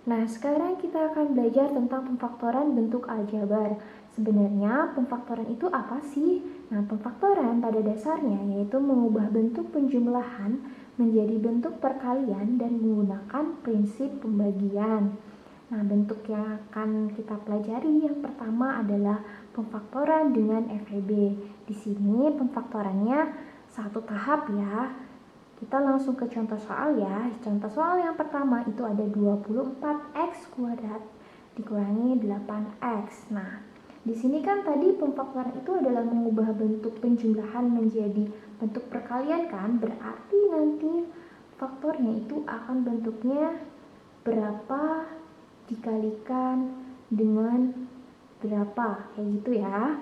Nah, sekarang kita akan belajar tentang pemfaktoran bentuk aljabar. Sebenarnya pemfaktoran itu apa sih? Nah, pemfaktoran pada dasarnya yaitu mengubah bentuk penjumlahan menjadi bentuk perkalian dan menggunakan prinsip pembagian. Nah, bentuk yang akan kita pelajari yang pertama adalah pemfaktoran dengan FEB. Di sini pemfaktorannya satu tahap ya. Kita langsung ke contoh soal ya. Contoh soal yang pertama itu ada 24x kuadrat dikurangi 8x. Nah, di sini kan tadi pemfaktoran itu adalah mengubah bentuk penjumlahan menjadi bentuk perkalian kan? Berarti nanti faktornya itu akan bentuknya berapa dikalikan dengan berapa, kayak gitu ya.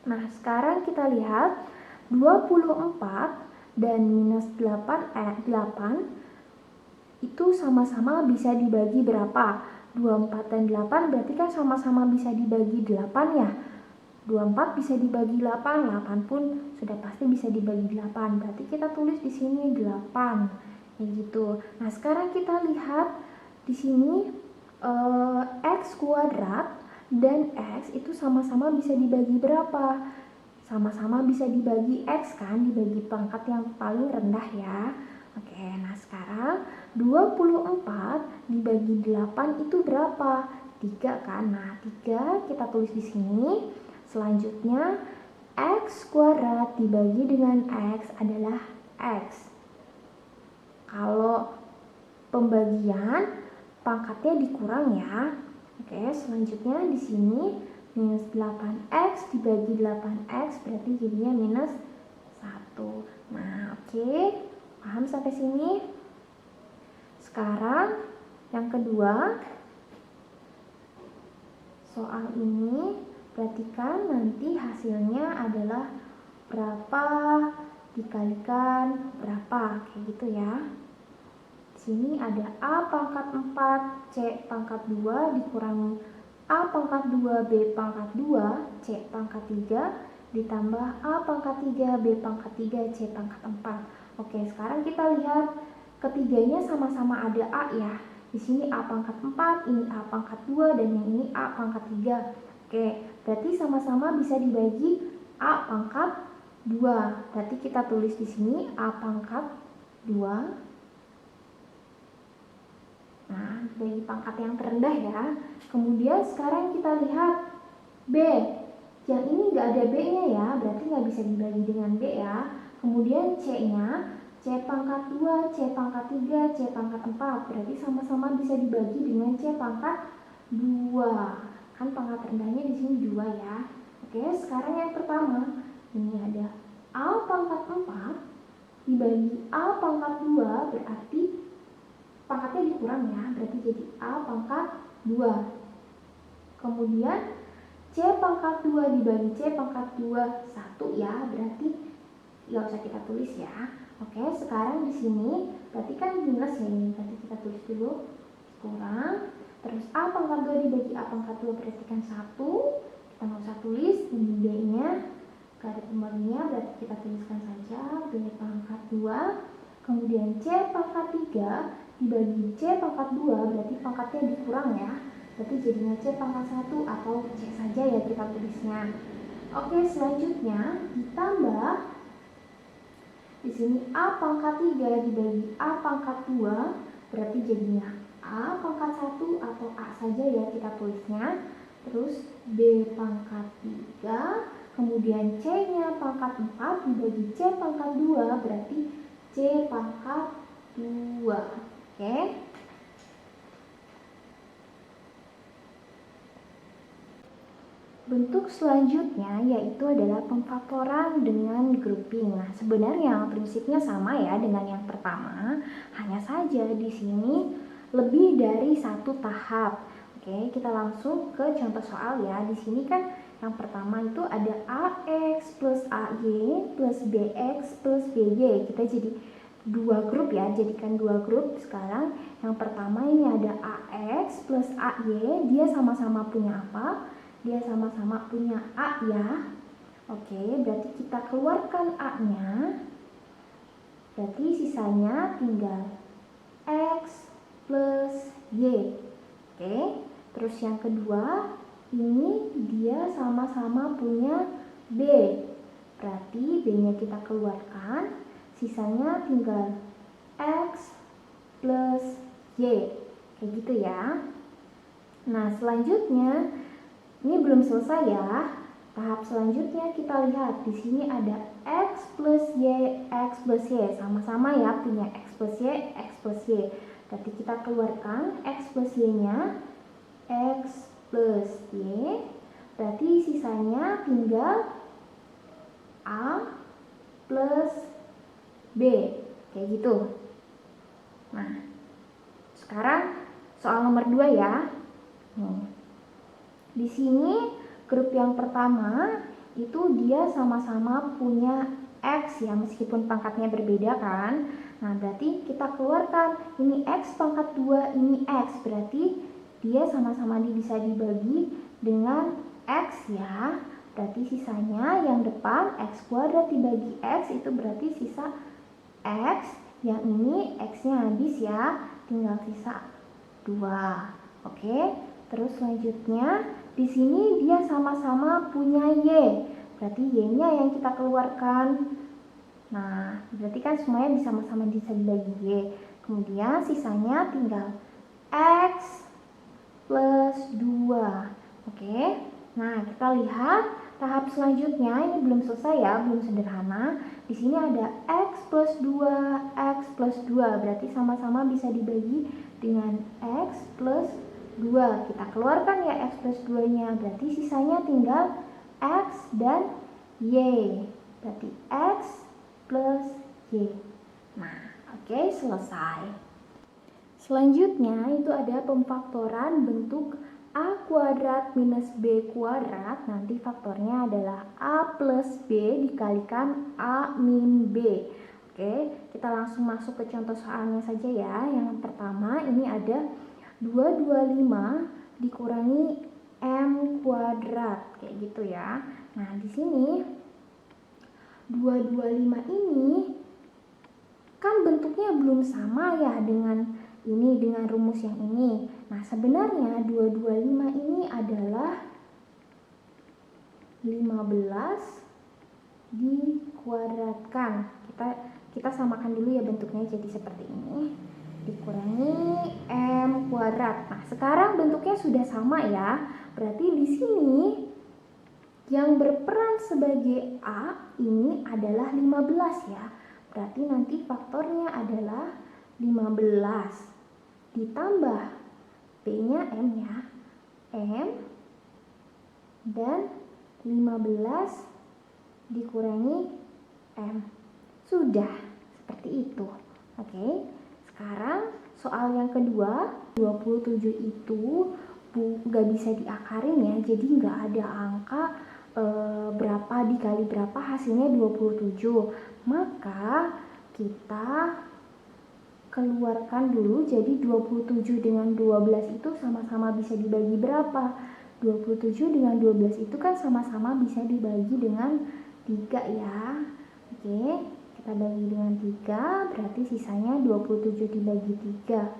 Nah, sekarang kita lihat 24 dan minus 8 itu sama-sama bisa dibagi berapa? 24 dan 8 berarti kan sama-sama bisa dibagi 8 ya. 24 bisa dibagi 8, 8 pun sudah pasti bisa dibagi 8. Berarti kita tulis di sini 8. Kayak gitu. Nah, sekarang kita lihat di sini x kuadrat dan x itu sama-sama bisa dibagi berapa? Sama-sama bisa dibagi x kan, dibagi pangkat yang paling rendah ya. Oke, nah sekarang 24 dibagi 8 itu berapa? 3 kan? Nah, 3 kita tulis di sini. Selanjutnya x kuadrat dibagi dengan x adalah x. Kalau pembagian pangkatnya dikurang ya. Oke, selanjutnya di sini minus 8x dibagi 8x berarti jadinya minus 1. Nah, oke. Paham sampai sini? Sekarang yang kedua, soal ini perhatikan nanti hasilnya adalah berapa dikalikan berapa, kayak gitu ya. Di sini ada A pangkat 4, C pangkat 2 dikurangi A pangkat 2, B pangkat 2, C pangkat 3 ditambah A pangkat 3, B pangkat 3, C pangkat 4. Oke, sekarang kita lihat ketiganya sama-sama ada A ya. Di sini A pangkat 4, ini A pangkat 2, dan yang ini A pangkat 3. Oke, berarti sama-sama bisa dibagi A pangkat 2. Berarti kita tulis di sini A pangkat 2. Nah, bagi pangkat yang terendah ya. Kemudian sekarang kita lihat B. Yang ini nggak ada B-nya ya, berarti nggak bisa dibagi dengan B ya. Kemudian C-nya, C pangkat 2, C pangkat 3, C pangkat 4. Berarti sama-sama bisa dibagi dengan C pangkat 2. Kan pangkat rendahnya di sini 2 ya. Oke, sekarang yang pertama. Ini ada A pangkat 4 dibagi A pangkat 2 berarti pangkatnya dikurang ya, berarti jadi A pangkat 2. Kemudian C pangkat 2 dibagi C pangkat 2 1 ya, berarti nggak usah kita tulis ya. Oke, sekarang di sini berarti kan minus ya ini, berarti kita tulis dulu kurang. Terus A pangkat 2 dibagi A pangkat 2 berarti kan 1. Kita nggak usah tulis, ini B-nya gak ada pembaginya, berarti kita tuliskan saja B pangkat 2. Kemudian C pangkat 3 dibagi C pangkat 2 berarti pangkatnya dikurang ya. Berarti jadinya C pangkat 1 atau C saja ya kita tulisnya. Oke, selanjutnya ditambah di sini A pangkat 3 dibagi A pangkat 2 berarti jadinya A pangkat 1 atau A saja ya kita tulisnya. Terus B pangkat 3, kemudian C-nya pangkat 4 dibagi C pangkat 2 berarti C pangkat 2. Oke. Bentuk selanjutnya yaitu adalah pemfaktoran dengan grouping. Nah, sebenarnya prinsipnya sama ya dengan yang pertama, hanya saja di sini lebih dari satu tahap. Oke, kita langsung ke contoh soal ya. Di sini kan yang pertama itu ada AX plus AY plus BX plus BY. Kita jadi dua grup ya, jadikan dua grup. Sekarang yang pertama ini ada AX plus AY, dia sama-sama punya apa? Dia sama-sama punya A ya. Oke, berarti kita keluarkan A-nya. Berarti sisanya tinggal X plus Y. Oke, terus yang kedua, ini dia sama-sama punya B. Berarti B-nya kita keluarkan, sisanya tinggal X plus Y. Kayak gitu ya. Nah, selanjutnya, ini belum selesai ya. Tahap selanjutnya kita lihat di sini ada X plus Y, X plus Y. Sama-sama ya punya X plus Y, X plus Y. Berarti kita keluarkan X plus Y-nya, X plus Y. Berarti sisanya tinggal A plus B. Kayak gitu. Nah, sekarang soal nomor 2 ya. Di sini grup yang pertama itu dia sama-sama punya X ya, meskipun pangkatnya berbeda kan. Nah, berarti kita keluarkan ini X pangkat 2, ini X. Berarti dia sama-sama bisa dibagi dengan X ya. Berarti sisanya yang depan X kuadrat dibagi X itu berarti sisa X. Yang ini X-nya habis ya, tinggal sisa 2. Oke, terus selanjutnya di sini dia sama-sama punya Y. Berarti Y-nya yang kita keluarkan. Nah, berarti kan semuanya sama-sama bisa dibagi Y. Kemudian sisanya tinggal X plus 2. Oke. Nah, kita lihat tahap selanjutnya, ini belum selesai ya, belum sederhana. Di sini ada X plus 2, X plus 2. Berarti sama-sama bisa dibagi dengan X plus 2. Kita keluarkan ya X plus 2-nya. Berarti sisanya tinggal X dan Y. Berarti X plus Y. Nah, oke, selesai. Selanjutnya itu ada pemfaktoran bentuk A kuadrat minus B kuadrat. Nanti faktornya adalah A plus B dikalikan A min B. Oke, kita langsung masuk ke contoh soalnya saja ya. Yang pertama ini ada 225 dikurangi M kuadrat. Kayak gitu ya. Nah, di sini 225 ini kan bentuknya belum sama ya dengan ini, dengan rumus yang ini. Nah, sebenarnya 225 ini adalah 15 dikuadratkan. Kita samakan dulu ya bentuknya jadi seperti ini. Dikurangi M kuadrat. Nah, sekarang bentuknya sudah sama ya. Berarti di sini yang berperan sebagai A ini adalah 15 ya. Berarti nanti faktornya adalah 15 ditambah B-nya M ya. M dan 15 dikurangi M. Sudah seperti itu. Oke. Sekarang soal yang kedua, 27 itu nggak bisa diakarin ya. Jadi nggak ada angka berapa dikali berapa hasilnya 27. Maka kita keluarkan dulu, jadi 27 dengan 12 itu sama-sama bisa dibagi berapa? 27 dengan 12 itu kan sama-sama bisa dibagi dengan 3 ya. Oke, kita bagi dengan 3, berarti sisanya 27 dibagi 3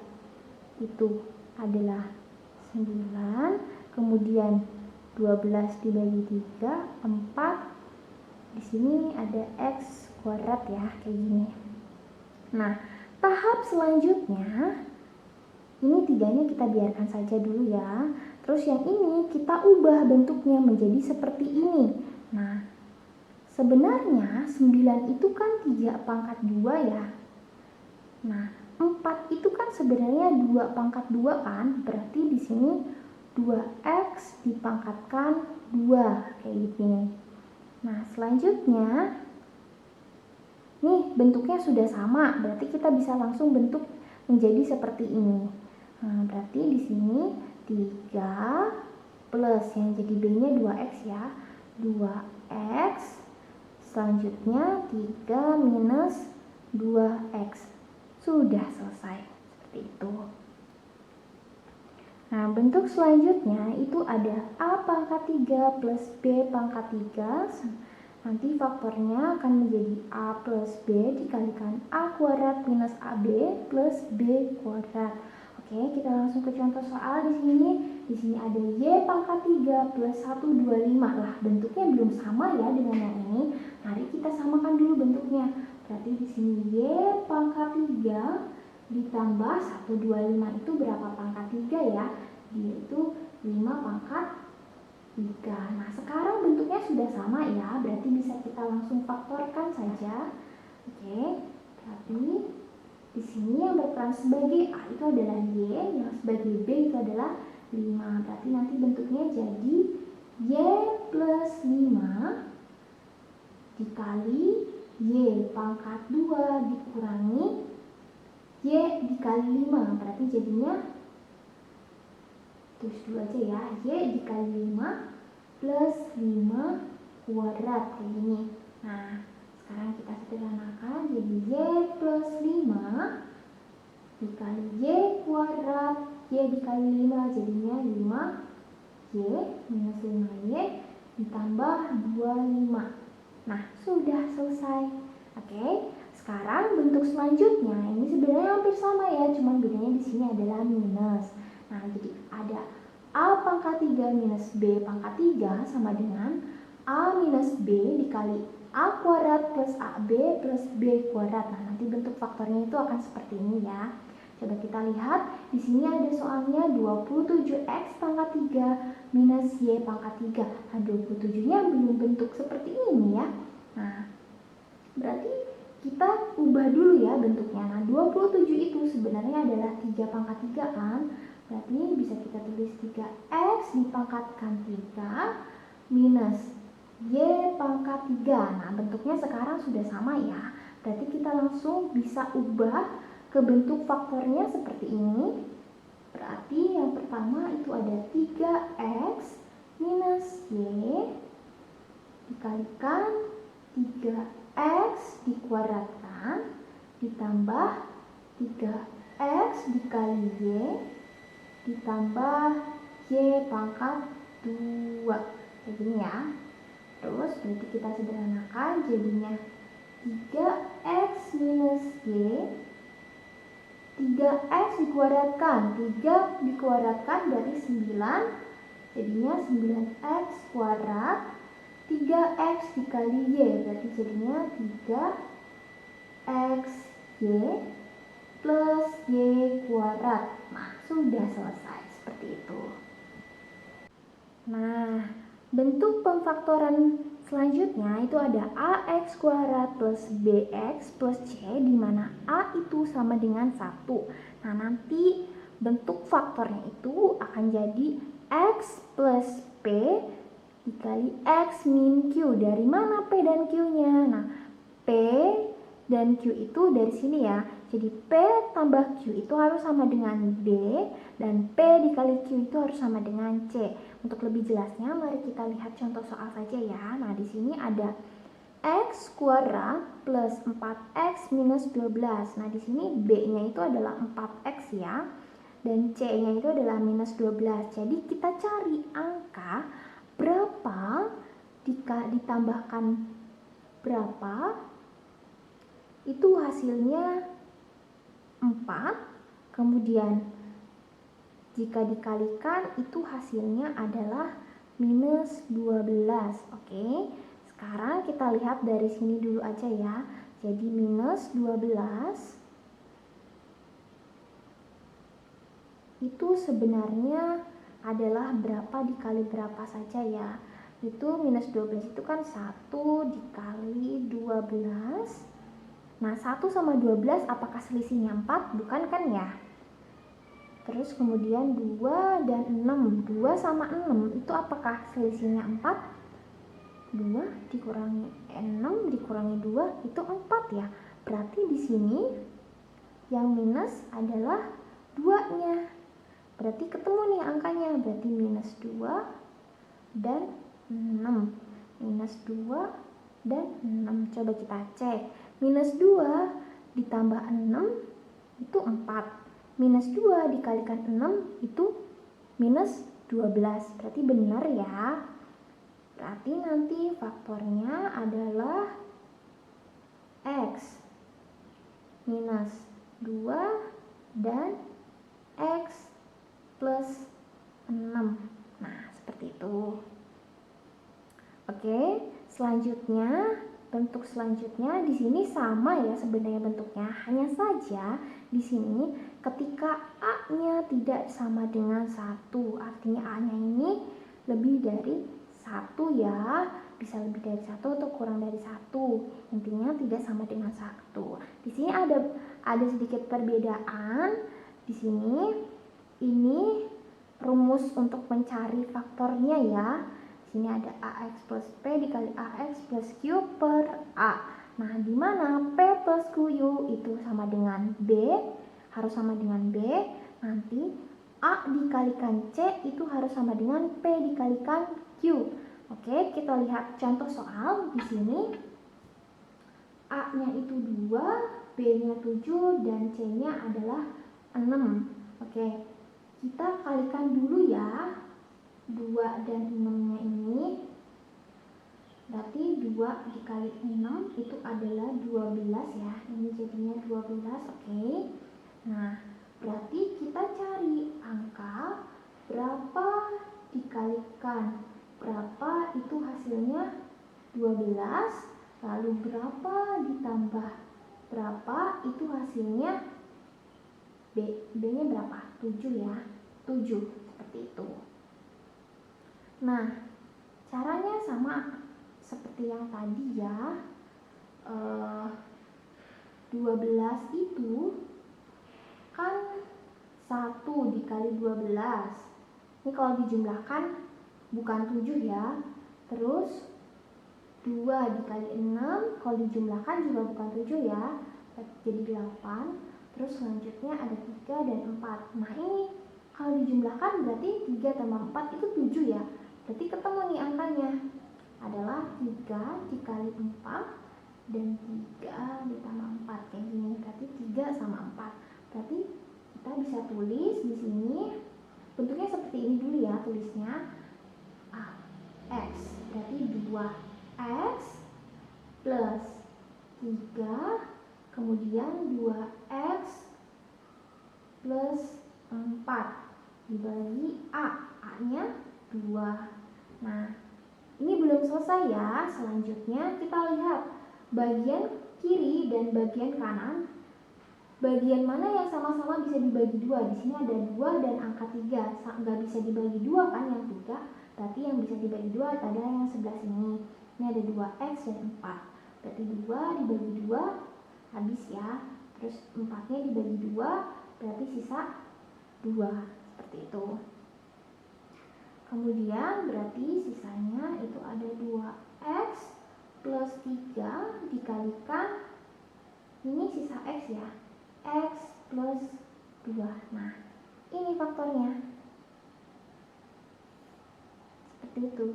itu adalah 9. Kemudian 12 dibagi 3, 4. Di sini ada X kuadrat ya, kayak gini. Nah, tahap selanjutnya, ini 3-nya kita biarkan saja dulu ya. Terus yang ini kita ubah bentuknya menjadi seperti ini. Nah, sebenarnya 9 itu kan 3 pangkat 2 ya. Nah, 4 itu kan sebenarnya 2 pangkat 2 kan. Berarti di sini 2X dipangkatkan 2 kayak gini. Nah, selanjutnya nih bentuknya sudah sama, berarti kita bisa langsung bentuk menjadi seperti ini. Nah, berarti di sini 3 plus yang jadi B-nya 2X ya. 2X. Selanjutnya 3 minus 2X. Sudah selesai. Seperti itu. Nah, bentuk selanjutnya itu ada A pangkat 3 plus B pangkat 3. Nanti faktornya akan menjadi A plus B dikalikan A kuadrat minus AB plus B kuadrat. Oke, kita langsung ke contoh soal di sini. Di sini ada Y pangkat 3 plus 125. Lah, bentuknya belum sama ya dengan yang ini. Mari kita samakan dulu bentuknya. Berarti di sini Y pangkat 3 ditambah 125 itu berapa pangkat 3 ya? Yaitu 5 pangkat 3. Nah, sekarang bentuknya sudah sama ya, berarti bisa kita langsung faktorkan saja. Oke, berarti di sini yang berperan sebagai A itu adalah Y, yang sebagai B itu adalah 5. Berarti nanti bentuknya jadi Y plus 5 dikali Y pangkat 2 dikurangi Y dikali 5. Berarti jadinya terus 2 aja ya, Y dikali 5 plus 5 kuadrat kayak gini. Nah, sekarang kita sederhanakan jadi Y plus 5 dikali Y kuadrat, Y dikali 5 jadinya 5Y minus 5Y ditambah 25. Nah, sudah selesai. Oke, sekarang bentuk selanjutnya ini sebenarnya hampir sama ya, cuman bedanya di sini adalah minus. Nah, jadi ada A pangkat 3 minus B pangkat 3 sama dengan A minus B dikali A kuadrat plus AB plus B kuadrat. Nah, nanti bentuk faktornya itu akan seperti ini ya. Coba kita lihat, di sini ada soalnya 27X pangkat 3 minus Y pangkat 3. Nah, 27-nya belum bentuk seperti ini ya. Nah, berarti kita ubah dulu ya bentuknya. Nah, 27 itu sebenarnya adalah 3 pangkat 3 kan. Berarti bisa kita tulis 3X dipangkatkan 3 minus Y pangkat 3. Nah, bentuknya sekarang sudah sama ya. Berarti kita langsung bisa ubah ke bentuk faktornya seperti ini. Berarti yang pertama itu ada 3X minus Y dikalikan 3X dikuadratkan ditambah 3X dikali Y ditambah Y pangkat 2. Kayak gini ya. Terus berarti kita sederhanakan jadinya 3X minus Y, 3X dikuadratkan, 3 dikuadratkan berarti 9, jadinya 9X kuadrat, 3X dikali Y berarti jadinya 3XY plus Y kuadrat. Nah, sudah selesai seperti itu. Nah, bentuk pemfaktoran selanjutnya itu ada AX kuadrat plus BX plus C, di mana A itu sama dengan 1. Nah, nanti bentuk faktornya itu akan jadi X plus P dikali X min Q. Dari mana P dan Q-nya? Nah, P dan Q itu dari sini ya. Jadi P tambah Q itu harus sama dengan B, dan P dikali Q itu harus sama dengan C. Untuk lebih jelasnya, mari kita lihat contoh soal saja ya. Nah, di sini ada X kuadrat plus 4X minus 12. Nah, di sini B-nya itu adalah 4X ya, dan C-nya itu adalah minus 12. Jadi kita cari angka berapa ditambahkan berapa, itu hasilnya 4, kemudian jika dikalikan itu hasilnya adalah minus 12. Oke, sekarang kita lihat dari sini dulu aja ya. Jadi minus 12 itu sebenarnya adalah berapa dikali berapa saja ya. Itu minus 12 itu kan 1 dikali 12. Nah, 1 sama 12 apakah selisihnya 4? Bukan kan ya? Terus kemudian 2 dan 6. 2 sama 6 itu apakah selisihnya 4? 2 dikurangi 6 dikurangi 2 itu 4 ya. Berarti di sini yang minus adalah 2-nya. Berarti ketemu nih angkanya. Berarti minus 2 dan 6. Minus 2 dan 6. Coba kita cek. Minus 2 ditambah 6 itu 4. Minus 2 dikalikan 6 itu minus 12. Berarti benar ya. Berarti nanti faktornya adalah X minus 2 dan X plus 6. Nah, seperti itu. Oke, selanjutnya bentuk selanjutnya di sini sama ya sebenarnya bentuknya. Hanya saja di sini ketika A-nya tidak sama dengan 1, artinya A-nya ini lebih dari 1 ya. Bisa lebih dari 1 atau kurang dari 1. Intinya tidak sama dengan 1. Di sini ada sedikit perbedaan. Di sini ini rumus untuk mencari faktornya ya. Di sini ada AX plus P dikali AX plus Q per A. Nah, di mana P plus Q itu sama dengan B, harus sama dengan B. Nanti A dikalikan C itu harus sama dengan P dikalikan Q. Oke, kita lihat contoh soal di sini. A-nya itu 2, B-nya 7, dan C-nya adalah 6. Oke, kita kalikan dulu ya 2 dan 6-nya ini. Berarti 2 dikali 6 itu adalah 12 ya. Ini jadinya 12, oke. Nah, berarti kita cari angka berapa dikalikan berapa itu hasilnya 12. Lalu berapa ditambah berapa itu hasilnya B-nya berapa? 7 ya. 7, seperti itu. Nah, caranya sama seperti yang tadi ya. 12 itu kan 1 dikali 12. Ini kalau dijumlahkan bukan 7 ya. Terus 2 dikali 6 kalau dijumlahkan juga bukan 7 ya. Jadi 8. Terus selanjutnya ada 3 dan 4. Nah, ini kalau dijumlahkan berarti 3 tambah 4 itu 7 ya. Berarti ketemu nih angkanya. Adalah 3 dikali 4 dan 3 ditambah 4 kayak gini. Berarti 3 sama 4. Berarti kita bisa tulis di sini bentuknya seperti ini dulu ya tulisnya. X berarti 2x plus 3 kemudian 2x plus 4 dibagi A-nya 2. Nah, ini belum selesai ya. Selanjutnya kita lihat bagian kiri dan bagian kanan. Bagian mana yang sama-sama bisa dibagi 2? Di sini ada 2 dan angka 3. Nggak bisa dibagi 2 kan yang 3. Berarti yang bisa dibagi 2 adalah yang sebelah sini. Ini ada 2x dan 4. Berarti 2 dibagi 2 habis ya. Terus 4-nya dibagi 2 berarti sisa 2. Seperti itu. Kemudian berarti sisanya itu ada 2x plus 3 dikalikan ini sisa x ya. X plus 2. Nah, ini faktornya. Seperti itu.